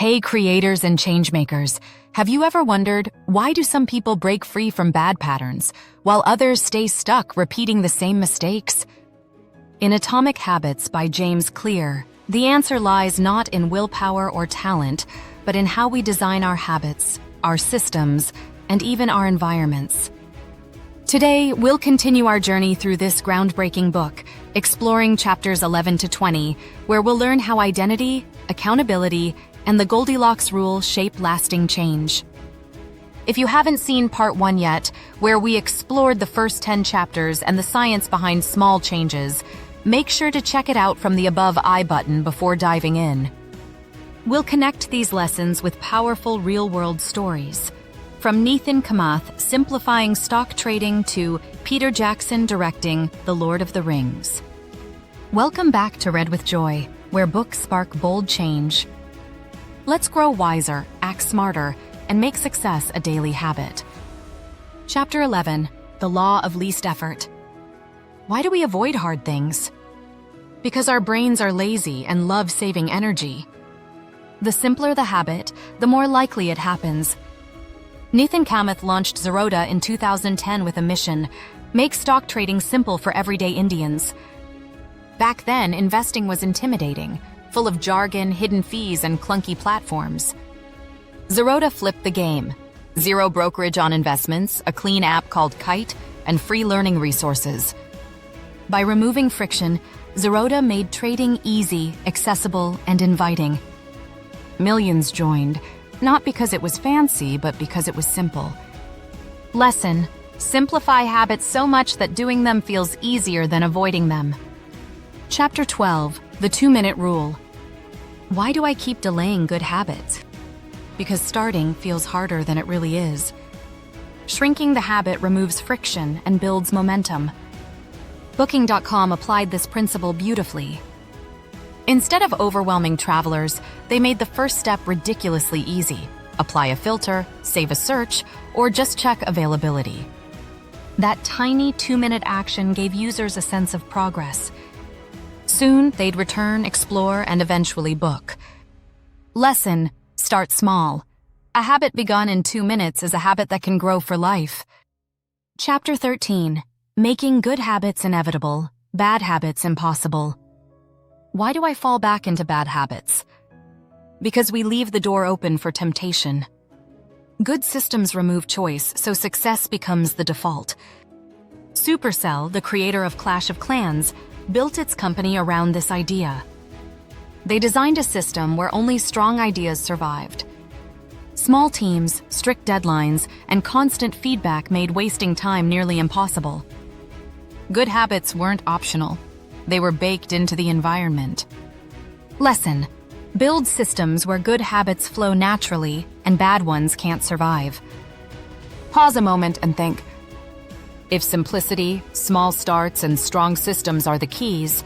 Hey creators and changemakers, have you ever wondered why do some people break free from bad patterns while others stay stuck repeating the same mistakes? In Atomic Habits by James Clear, the answer lies not in willpower or talent, but in how we design our habits, our systems, and even our environments. Today, we'll continue our journey through this groundbreaking book, exploring chapters 11 to 20, where we'll learn how identity, accountability, and the Goldilocks Rule shape lasting change. If you haven't seen part 1 yet, where we explored the first 10 chapters and the science behind small changes, make sure to check it out from the above I button before diving in. We'll connect these lessons with powerful real-world stories. From Nithin Kamath simplifying stock trading to Peter Jackson directing The Lord of the Rings. Welcome back to Read with Joy, where books spark bold change. Let's grow wiser, act smarter, and make success a daily habit. Chapter 11, The Law of Least Effort. Why do we avoid hard things? Because our brains are lazy and love saving energy. The simpler the habit, the more likely it happens. Nithin Kamath launched Zerodha in 2010 with a mission: make stock trading simple for everyday Indians. Back then, investing was intimidating, full of jargon, hidden fees, and clunky platforms. Zerodha flipped the game. Zero brokerage on investments, a clean app called Kite, and free learning resources. By removing friction, Zerodha made trading easy, accessible, and inviting. Millions joined, not because it was fancy, but because it was simple. Lesson: simplify habits so much that doing them feels easier than avoiding them. Chapter 12, The 2-Minute Rule. Why do I keep delaying good habits? Because starting feels harder than it really is. Shrinking the habit removes friction and builds momentum. Booking.com applied this principle beautifully. Instead of overwhelming travelers, they made the first step ridiculously easy. Apply a filter, save a search, or just check availability. That tiny 2-minute action gave users a sense of progress. Soon, they'd return, explore, and eventually book. Lesson: start small. A habit begun in 2 minutes is a habit that can grow for life. Chapter 13, Making Good Habits Inevitable, Bad Habits Impossible. Why do I fall back into bad habits? Because we leave the door open for temptation. Good systems remove choice, so success becomes the default. Supercell, the creator of Clash of Clans, built its company around this idea. They designed a system where only strong ideas survived. Small teams, strict deadlines, and constant feedback made wasting time nearly impossible. Good habits weren't optional. They were baked into the environment. Lesson: build systems where good habits flow naturally and bad ones can't survive. Pause a moment and think. If simplicity, small starts, and strong systems are the keys,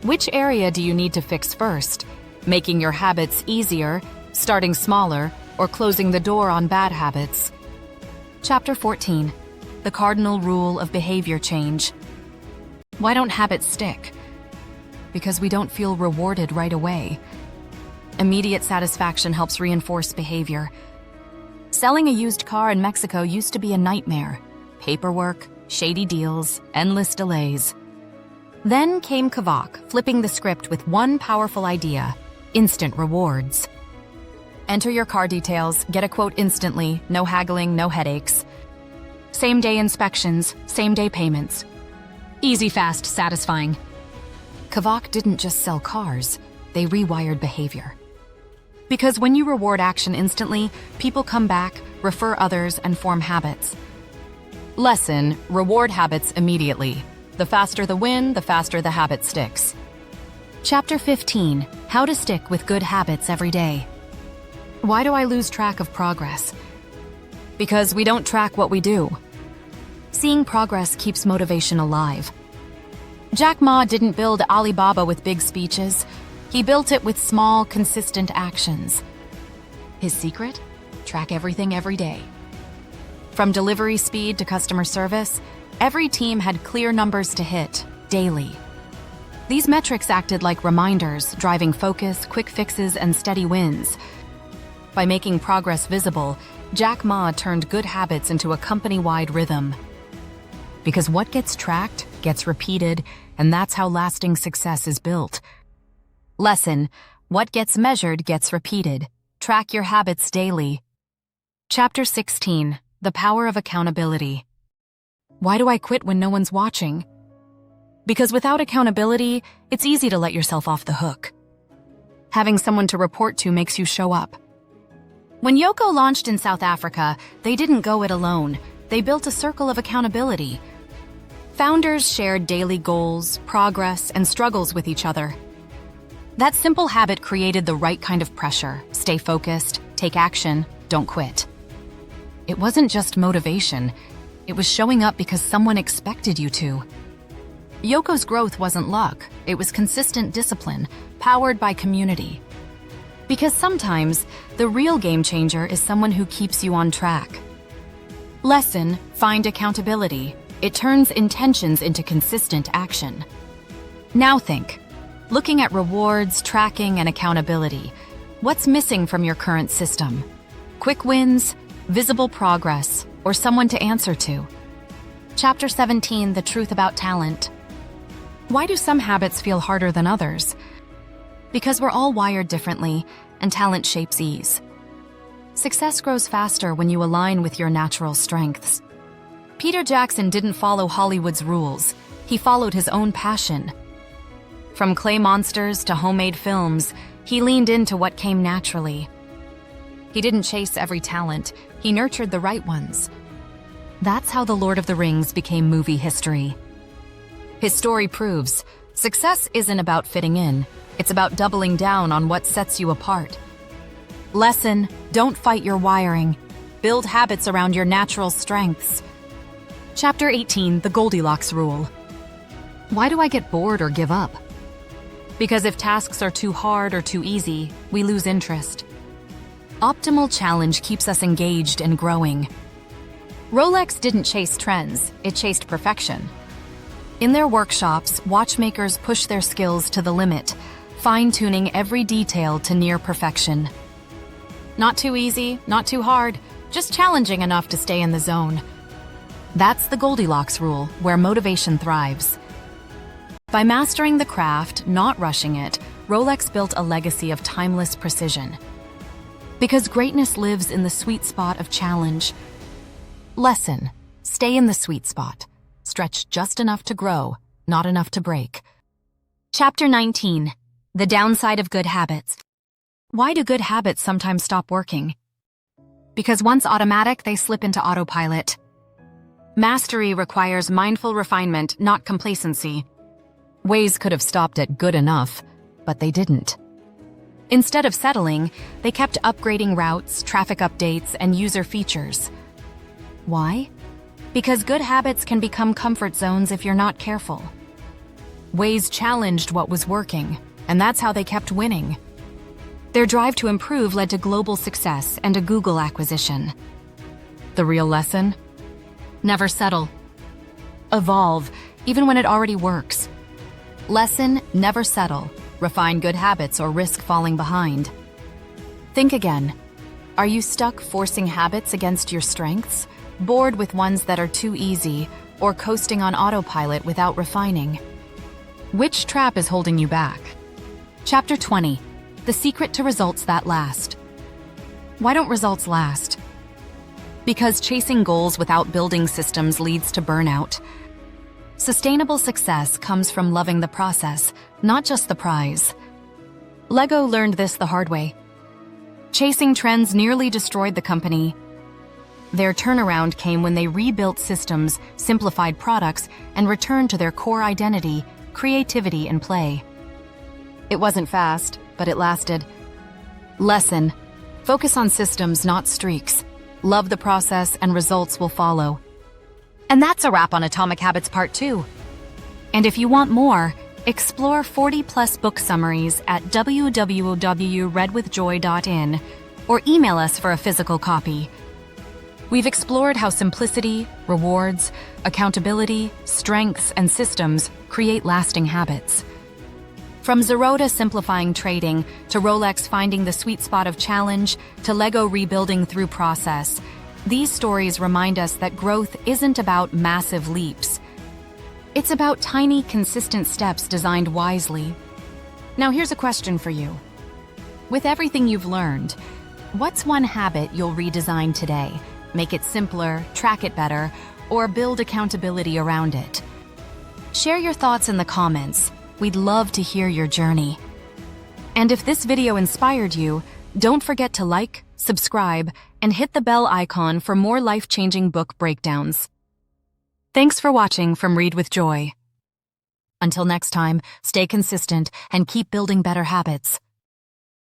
which area do you need to fix first? Making your habits easier, starting smaller, or closing the door on bad habits? Chapter 14, The Cardinal Rule of Behavior Change. Why don't habits stick? Because we don't feel rewarded right away. Immediate satisfaction helps reinforce behavior. Selling a used car in Mexico used to be a nightmare. Paperwork, shady deals, endless delays. Then came Kavak, flipping the script with one powerful idea: instant rewards. Enter your car details, get a quote instantly, no haggling, no headaches. Same-day inspections, same-day payments. Easy, fast, satisfying. Kavak didn't just sell cars, they rewired behavior. Because when you reward action instantly, people come back, refer others, and form habits. Lesson: reward habits immediately. The faster the win, the faster the habit sticks. Chapter 15, How to Stick with Good Habits Every Day. Why do I lose track of progress? Because we don't track what we do. Seeing progress keeps motivation alive. Jack Ma didn't build Alibaba with big speeches. He built it with small, consistent actions. His secret? Track everything every day. From delivery speed to customer service, every team had clear numbers to hit, daily. These metrics acted like reminders, driving focus, quick fixes, and steady wins. By making progress visible, Jack Ma turned good habits into a company-wide rhythm. Because what gets tracked gets repeated, and that's how lasting success is built. Lesson: what gets measured gets repeated. Track your habits daily. Chapter 16: The Power of Accountability. Why do I quit when no one's watching? Because without accountability, it's easy to let yourself off the hook. Having someone to report to makes you show up. When Yoko launched in South Africa, they didn't go it alone. They built a circle of accountability. Founders shared daily goals, progress, and struggles with each other. That simple habit created the right kind of pressure. Stay focused, take action, don't quit. It wasn't just motivation. It was showing up because someone expected you to. Yoko's growth wasn't luck. It was consistent discipline, powered by community. Because sometimes, the real game changer is someone who keeps you on track. Lesson: find accountability. It turns intentions into consistent action. Now think. Looking at rewards, tracking, and accountability, what's missing from your current system? Quick wins, visible progress, or someone to answer to? Chapter 17: The Truth About Talent. Why do some habits feel harder than others? Because we're all wired differently, and talent shapes ease. Success grows faster when you align with your natural strengths. Peter Jackson didn't follow Hollywood's rules. He followed his own passion. From clay monsters to homemade films, he leaned into what came naturally. He didn't chase every talent. He nurtured the right ones. That's how The Lord of the Rings became movie history. His story proves, success isn't about fitting in. It's about doubling down on what sets you apart. Lesson: don't fight your wiring. Build habits around your natural strengths. Chapter 18: The Goldilocks Rule. Why do I get bored or give up? Because if tasks are too hard or too easy, we lose interest. Optimal challenge keeps us engaged and growing. Rolex didn't chase trends, it chased perfection. In their workshops, watchmakers push their skills to the limit, fine-tuning every detail to near perfection. Not too easy, not too hard, just challenging enough to stay in the zone. That's the Goldilocks Rule, where motivation thrives. By mastering the craft, not rushing it, Rolex built a legacy of timeless precision. Because greatness lives in the sweet spot of challenge. Lesson: stay in the sweet spot. Stretch just enough to grow, not enough to break. Chapter 19: The Downside of Good Habits. Why do good habits sometimes stop working? Because once automatic, they slip into autopilot. Mastery requires mindful refinement, not complacency. Waze could have stopped at good enough, but they didn't. Instead of settling, they kept upgrading routes, traffic updates, and user features. Why? Because good habits can become comfort zones if you're not careful. Waze challenged what was working, and that's how they kept winning. Their drive to improve led to global success and a Google acquisition. The real lesson? Never settle. Evolve, even when it already works. Lesson: never settle. Refine good habits or risk falling behind. Think again. Are you stuck forcing habits against your strengths? Bored with ones that are too easy, or coasting on autopilot without refining? Which trap is holding you back? Chapter 20: The Secret to Results That Last. Why don't results last? Because chasing goals without building systems leads to burnout. Sustainable success comes from loving the process, not just the prize. Lego learned this the hard way. Chasing trends nearly destroyed the company. Their turnaround came when they rebuilt systems, simplified products, and returned to their core identity, creativity and play. It wasn't fast, but it lasted. Lesson: focus on systems, not streaks. Love the process and results will follow. And that's a wrap on Atomic Habits Part 2. And if you want more, explore 40+ book summaries at www.redwithjoy.in or email us for a physical copy. We've explored how simplicity, rewards, accountability, strengths, and systems create lasting habits. From Zerodha simplifying trading, to Rolex finding the sweet spot of challenge, to Lego rebuilding through process, these stories remind us that growth isn't about massive leaps. It's about tiny, consistent steps designed wisely. Now here's a question for you. With everything you've learned, what's one habit you'll redesign today? Make it simpler, track it better, or build accountability around it? Share your thoughts in the comments. We'd love to hear your journey. And if this video inspired you, don't forget to like, subscribe, and hit the bell icon for more life-changing book breakdowns. Thanks for watching from Read with Joy. Until next time, stay consistent and keep building better habits.